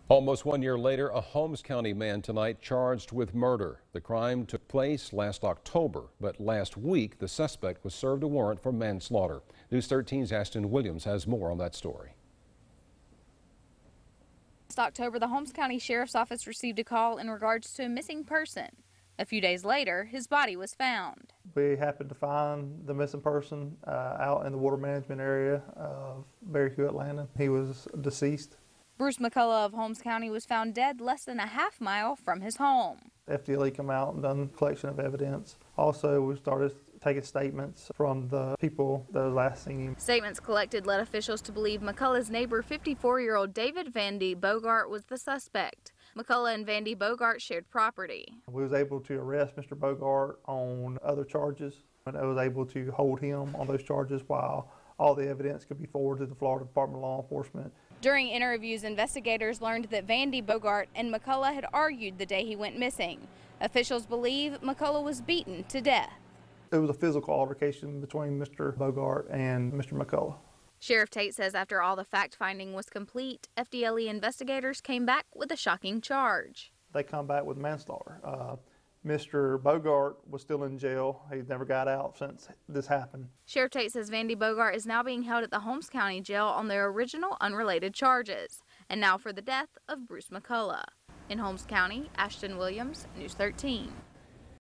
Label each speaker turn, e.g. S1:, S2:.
S1: Almost 1 year later, a Holmes County man tonight charged with murder. The crime took place last October, but last week the suspect was served a warrant for manslaughter. News 13's Ashton Williams has more on that story.
S2: Last October, the Holmes County Sheriff's Office received a call in regards to a missing person. A few days later, his body was found.
S3: We happened to find the missing person out in the water management area of Berryview, Atlanta. He was deceased.
S2: Bruce McCullough of Holmes County was found dead less than a half mile from his home.
S3: FDLE come out and done collection of evidence. Also, we started taking statements from the people that were last seen him.
S2: Statements collected led officials to believe McCullough's neighbor, 54-year-old David Vandy Bogart, was the suspect. McCullough and Vandy Bogart shared property.
S3: We was able to arrest Mr. Bogart on other charges, and I was able to hold him on those charges while all the evidence could be forwarded to the Florida Department of Law Enforcement.
S2: During interviews, investigators learned that Vandy Bogart and McCullough had argued the day he went missing. Officials believe McCullough was beaten to death.
S3: It was a physical altercation between Mr. Bogart and Mr. McCullough.
S2: Sheriff Tate says after all the fact-finding was complete, FDLE investigators came back with a shocking charge.
S3: They come back with manslaughter. Mr. Bogart was still in jail. He never got out since this happened.
S2: Sheriff Tate says Vandy Bogart is now being held at the Holmes County Jail on their original unrelated charges. And now for the death of Bruce McCullough. In Holmes County, Ashton Williams, News 13.